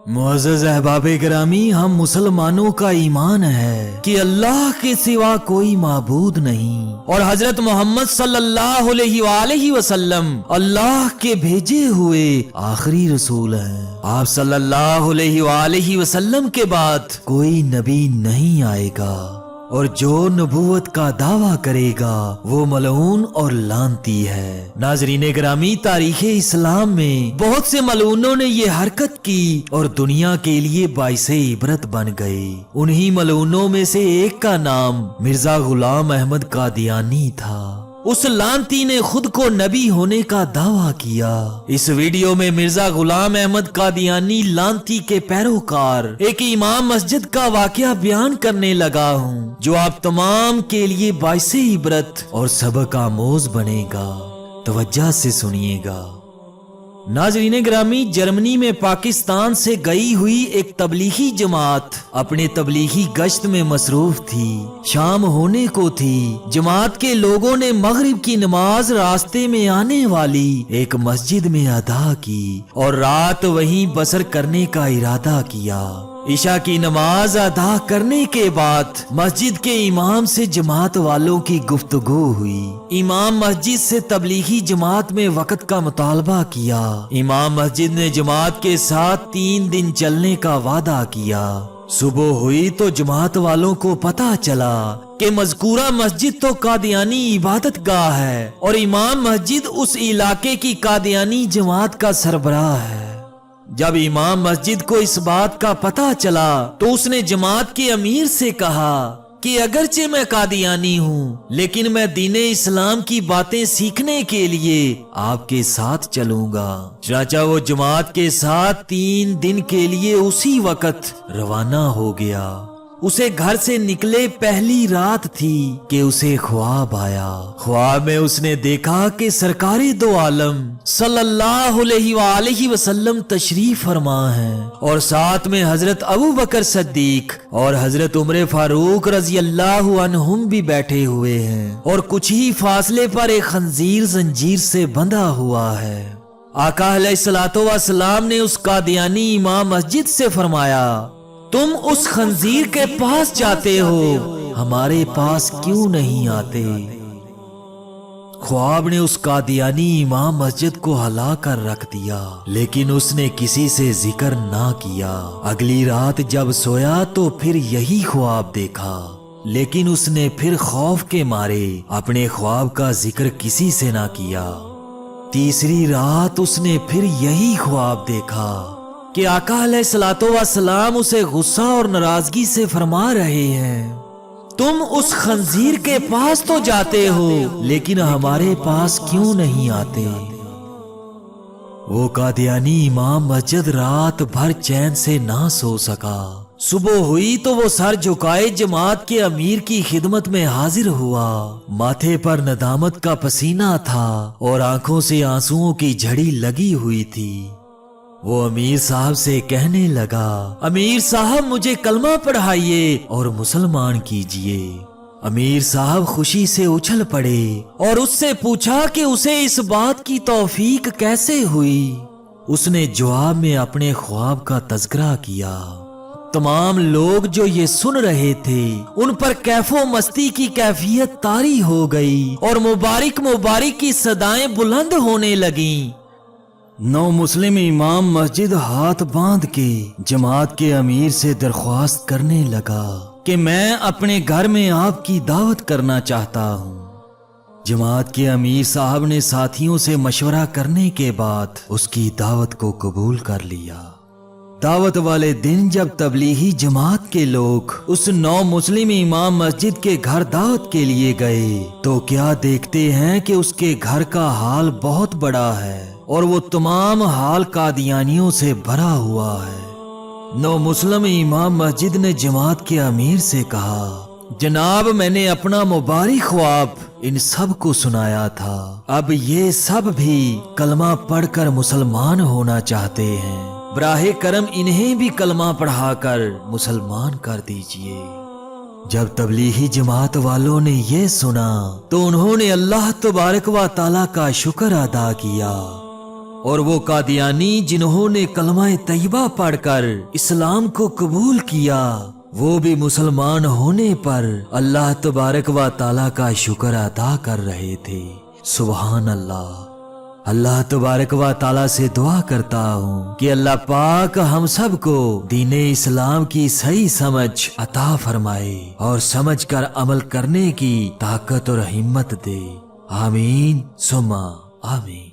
मुअज़्ज़ज़ अहबाब-ए गिरामी, हम मुसलमानों का ईमान है कि अल्लाह के सिवा कोई माबूद नहीं और हजरत मोहम्मद सल्लल्लाहु अलैहि वसल्लम अल्लाह के भेजे हुए आखिरी रसूल हैं। आप सल्लल्लाहु अलैहि वसल्लम के बाद कोई नबी नहीं आएगा और जो नबूवत का दावा करेगा वो मलऊन और लानती है। नाज़रीन गिरामी, तारीख़ इस्लाम में बहुत से मलऊनों ने ये हरकत की और दुनिया के लिए बाइसे इबरत बन गए। उन्हीं मलऊनों में से एक का नाम मिर्जा गुलाम अहमद कादियानी था। उस लानती ने खुद को नबी होने का दावा किया। इस वीडियो में मिर्जा गुलाम अहमद कादियानी लानती के पैरोकार एक इमाम मस्जिद का वाकया बयान करने लगा हूँ, जो आप तमाम के लिए बाइसे इबरत और सबक आमोज बनेगा। तवज्जो से सुनिएगा। नाज़रीन गिरामी, जर्मनी में पाकिस्तान से गई हुई एक तबलीगी जमात अपने तबलीगी गश्त में मसरूफ थी। शाम होने को थी। जमात के लोगों ने मगरिब की नमाज रास्ते में आने वाली एक मस्जिद में अदा की और रात वहीं बसर करने का इरादा किया। इशा की नमाज अदा करने के बाद मस्जिद के इमाम से जमात वालों की गुफ्तगू हुई। इमाम मस्जिद से तबलीगी जमात में वक़्त का मुतालबा किया। इमाम मस्जिद ने जमात के साथ 3 दिन चलने का वादा किया। सुबह हुई तो जमात वालों को पता चला कि मज़कूरा मस्जिद तो कादियानी इबादत गाह है और इमाम मस्जिद उस इलाके की कादियानी जमात का सरबराह है। जब इमाम मस्जिद को इस बात का पता चला तो उसने जमात के अमीर से कहा कि अगरचे मैं कादियानी हूँ, लेकिन मैं दीने इस्लाम की बातें सीखने के लिए आपके साथ चलूंगा। चाचा वो जमात के साथ 3 दिन के लिए उसी वक्त रवाना हो गया। उसे घर से निकले पहली रात थी कि उसे ख्वाब आया। ख्वाब में उसने देखा कि सरकारे दो आलम सल्लल्लाहु अलैहि वसल्लम तशरीफ फरमा है और साथ में हजरत अबू बकर सद्दीक और हजरत उमर फारूक रजी अल्लाहु अन्हुम भी बैठे हुए हैं और कुछ ही फासले पर एक खंजीर जंजीर से बंधा हुआ है। आका अलैहिस्सलातु वस्सलाम ने उस कादियानी इमाम मस्जिद से फरमाया, तुम उस खंजीर के पास जाते हो, हमारे पास क्यों नहीं आते? ख्वाब ने उस कादियानी इमाम मस्जिद को हिला कर रख दिया, लेकिन उसने किसी से जिक्र ना किया। अगली रात जब सोया तो फिर यही ख्वाब देखा, लेकिन उसने फिर खौफ के मारे अपने ख्वाब का जिक्र किसी से ना किया। तीसरी रात उसने फिर यही ख्वाब देखा कि आका अलैहिस्सलातु वस्सलाम उसे गुस्सा और नाराजगी से फरमा रहे हैं, तुम उस खंजीर के पास तो जाते हो, लेकिन हमारे पास क्यों नहीं आते? वो कादियानी इमाम मस्जिद रात भर चैन से ना सो सका। सुबह हुई तो वो सर झुकाए जमात के अमीर की खिदमत में हाजिर हुआ। माथे पर नदामत का पसीना था और आंखों से आंसुओं की झड़ी लगी हुई थी। वो अमीर साहब से कहने लगा, अमीर साहब मुझे कलमा पढ़ाइए और मुसलमान कीजिए। अमीर साहब खुशी से उछल पड़े और उससे पूछा कि उसे इस बात की तौफीक कैसे हुई। उसने जवाब में अपने ख्वाब का तज़किरा किया। तमाम लोग जो ये सुन रहे थे उन पर कैफो मस्ती की कैफियत तारी हो गई और मुबारक मुबारक की सदाएं बुलंद होने लगीं। नौ मुस्लिम इमाम मस्जिद हाथ बांध के जमात के अमीर से दरख्वास्त करने लगा कि मैं अपने घर में आपकी दावत करना चाहता हूँ। जमात के अमीर साहब ने साथियों से मशवरा करने के बाद उसकी दावत को कबूल कर लिया। दावत वाले दिन जब तबलीगी जमात के लोग उस 9 मुस्लिम इमाम मस्जिद के घर दावत के लिए गए तो क्या देखते हैं कि उसके घर का हाल बहुत बड़ा है और वो तमाम हाल कादियानियों से भरा हुआ है। 9 मुस्लिम इमाम मस्जिद ने जमात के अमीर से कहा, जनाब मैंने अपना मुबारक ख्वाब इन सब को सुनाया था। अब ये सब भी कलमा पढ़कर मुसलमान होना चाहते हैं। बराहे करम इन्हें भी कलमा पढ़ाकर मुसलमान कर दीजिए। जब तबलीगी जमात वालों ने ये सुना तो उन्होंने अल्लाह तबारक व तआला का शुक्र अदा किया اور وہ قادیانی جنہوں نے کلمہ طیبہ پڑھ کر اسلام کو قبول کیا، وہ بھی مسلمان ہونے پر اللہ تبارک و تعالیٰ کا شکر ادا کر رہے تھے۔ سبحان اللہ۔ اللہ تبارک و تعالیٰ سے دعا کرتا ہوں کہ اللہ پاک ہم سب کو دین اسلام کی صحیح سمجھ عطا فرمائے اور سمجھ کر عمل کرنے کی طاقت اور ہمت دے۔ آمین ثم آمین۔